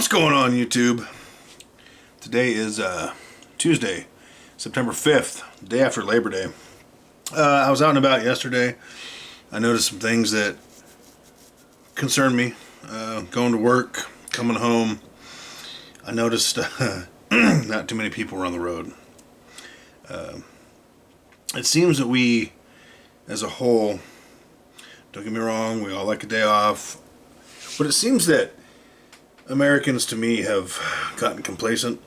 going on, YouTube? Today is Tuesday, September 5th, day after Labor Day. I was out and about yesterday. I noticed some things that concerned me. Going to work, coming home, I noticed not too many people were on the road. It seems that we, as a whole, don't get me wrong, we all like a day off, but it seems that Americans, to me, have gotten complacent.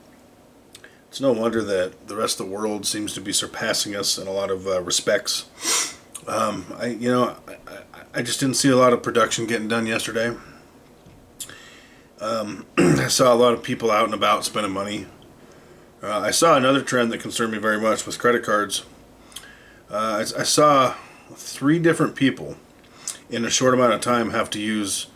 It's no wonder that the rest of the world seems to be surpassing us in a lot of respects. I just didn't see a lot of production getting done yesterday. I saw a lot of people out and about spending money. I saw another trend that concerned me very much with credit cards. I saw 3 different people in a short amount of time have to use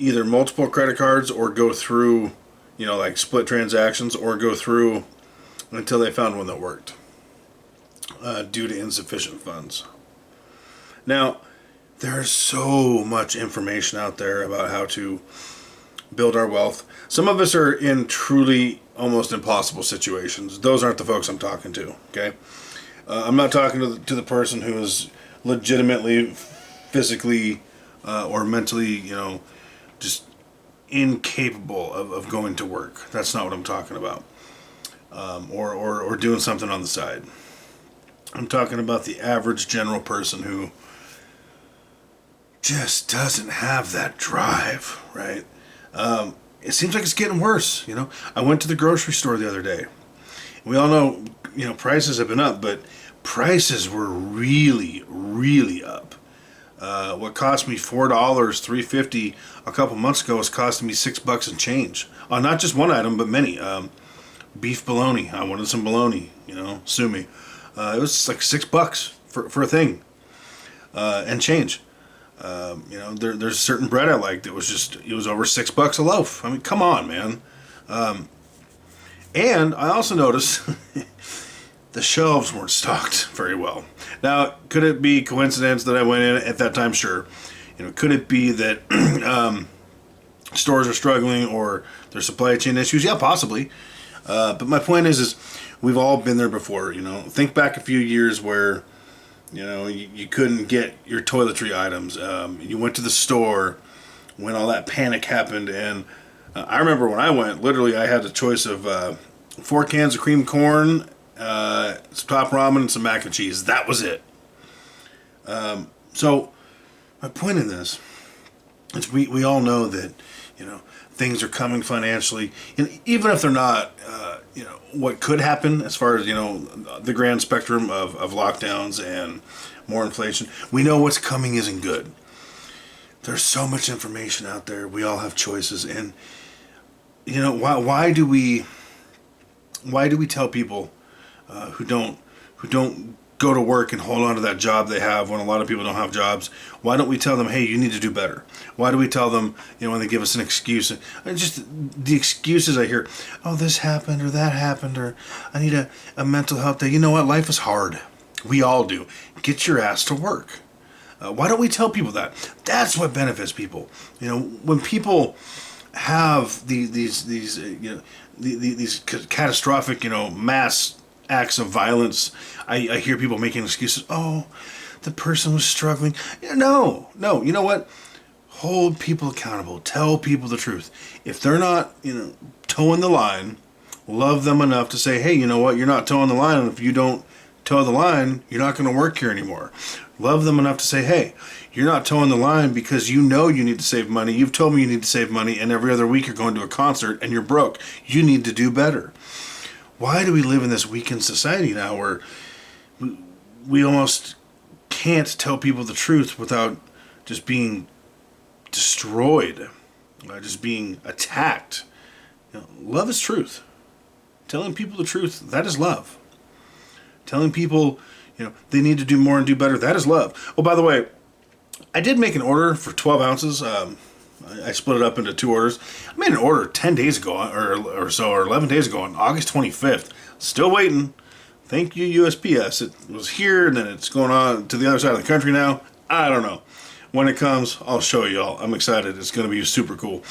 either multiple credit cards or go through, like split transactions, or go through until they found one that worked due to insufficient funds. Now, there's so much information out there about how to build our wealth. Some of us are in truly almost impossible situations. Those aren't the folks I'm talking to, okay? I'm not talking to the person who is legitimately, physically, or mentally, just incapable of going to work. That's not what I'm talking about. Or doing something on the side. I'm talking about the average general person who just doesn't have that drive, right? It seems like it's getting worse, I went to the grocery store the other day. We all know, prices have been up, but prices were really, really up. What cost me $4, $3.50 a couple months ago is costing me $6 and change on not just one item but many. Beef bologna. I wanted some bologna. Sue me. It was like $6 for a thing, and change. There's certain bread I liked. It was over $6 a loaf. I mean, come on, man. And I also noticed the shelves weren't stocked very well. Now, could it be coincidence that I went in at that time? Sure. Could it be that stores are struggling or there's supply chain issues? Yeah, possibly. But my point is we've all been there before. Think back a few years where you couldn't get your toiletry items. You went to the store when all that panic happened, and I remember when I went, literally I had a choice of 4 cans of cream corn, some top ramen, and some mac and cheese. That was it. So my point in this is we all know that things are coming financially, and even if they're not, what could happen as far as the grand spectrum of lockdowns and more inflation, we know what's coming isn't good. There's so much information out there. We all have choices, and why do we tell people who don't go to work and hold on to that job they have when a lot of people don't have jobs? Why don't we tell them, hey, you need to do better? Why do we tell them, when they give us an excuse? Just the excuses I hear, oh, this happened or that happened, or I need a mental health day. You know what? Life is hard. We all do. Get your ass to work. Why don't we tell people that? That's what benefits people. When people have these catastrophic, mass acts of violence, I hear people making excuses. Oh, the person was struggling. No. You know what? Hold people accountable. Tell people the truth. If they're not, towing the line, love them enough to say, hey, you know what? You're not towing the line, and if you don't toe the line, you're not going to work here anymore. Love them enough to say, hey, you're not towing the line because you need to save money. You've told me you need to save money, and every other week you're going to a concert and you're broke. You need to do better. Why do we live in this weakened society now where we almost can't tell people the truth without just being destroyed, just being attacked? Love is truth. Telling people the truth, that is love. Telling people, they need to do more and do better, that is love. Oh, by the way, I did make an order for 12 ounces. I split it up into 2 orders. I made an order 10 days ago or 11 days ago on August 25th. Still waiting. Thank you, USPS. It was here, and then it's going on to the other side of the country now. I don't know. When it comes, I'll show you all. I'm excited. It's going to be super cool.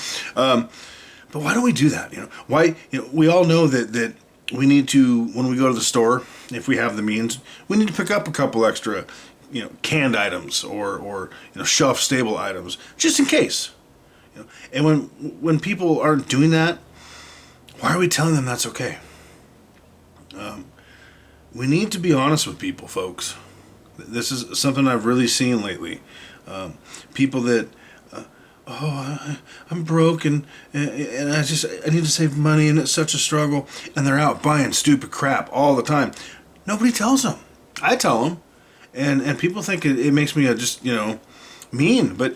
But why don't we do that? Why? We all know that we need to, when we go to the store, if we have the means, we need to pick up a couple extra, canned items or shelf stable items just in case. And when people aren't doing that, why are we telling them that's okay? We need to be honest with people, folks. This is something I've really seen lately. People that, I'm broke and I need to save money and it's such a struggle, and they're out buying stupid crap all the time. Nobody tells them. I tell them, and people think it makes me just mean, but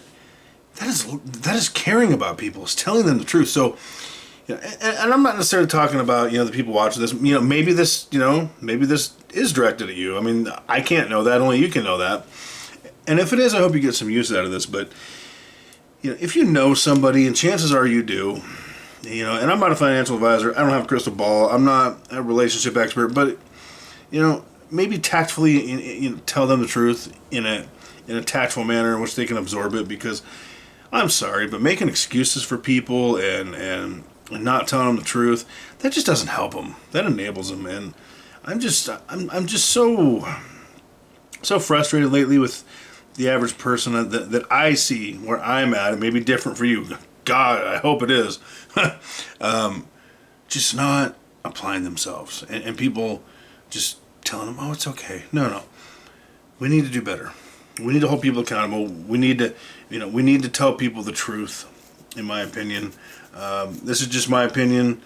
that is caring about people. It's telling them the truth. So. And I'm not necessarily talking about the people watching this. Maybe this is directed at you. I mean, I can't know that. Only you can know that. And if it is, I hope you get some use out of this. But if you know somebody, and chances are you do, and I'm not a financial advisor. I don't have a crystal ball. I'm not a relationship expert. But maybe tactfully, tell them the truth in a tactful manner in which they can absorb it. Because I'm sorry, but making excuses for people and not telling them the truth, that just doesn't help them. That enables them. And I'm just so frustrated lately with the average person that I see where I'm at. It may be different for you. God, I hope it is. Just not applying themselves. And people just telling them, oh, it's okay. No. We need to do better. We need to hold people accountable. We need to tell people the truth, in my opinion. This is just my opinion.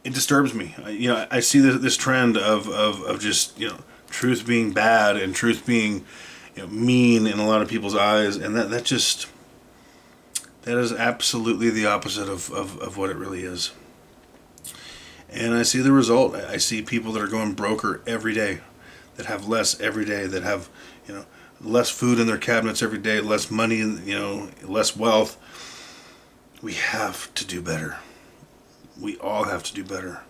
It disturbs me. I see this trend of just truth being bad and truth being mean in a lot of people's eyes, and that is absolutely the opposite of what it really is. And I see the result. I see people that are going broker every day, that have less every day, that have less food in their cabinets every day, less money, less wealth. We have to do better. We all have to do better.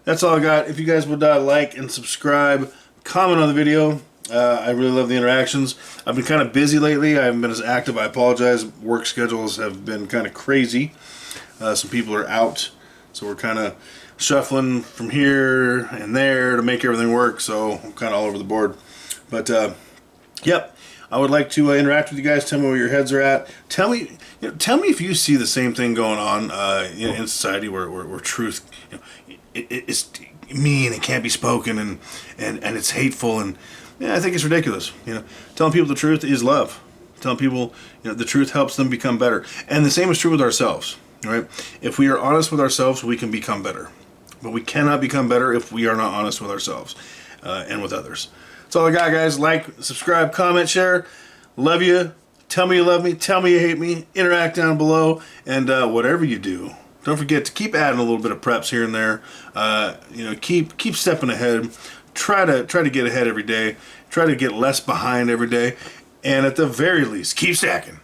That's all I got. If you guys would like and subscribe, comment on the video. I really love the interactions. I've been kind of busy lately. I haven't been as active. I apologize. Work schedules have been kind of crazy. Some people are out, so we're kind of shuffling from here and there to make everything work. So I'm kind of all over the board. But yep, I would like to interact with you guys. Tell me where your heads are at. Tell me if you see the same thing going on in society where truth it's mean, it can't be spoken, and it's hateful, and I think it's ridiculous. Telling people the truth is love. Telling people the truth helps them become better, and the same is true with ourselves. Right? If we are honest with ourselves, we can become better, but we cannot become better if we are not honest with ourselves and with others. That's all I got, guys. Like, subscribe, comment, share. Love you. Tell me you love me. Tell me you hate me. Interact down below. And whatever you do, don't forget to keep adding a little bit of preps here and there. Keep stepping ahead. Try to get ahead every day. Try to get less behind every day. And at the very least, keep stacking.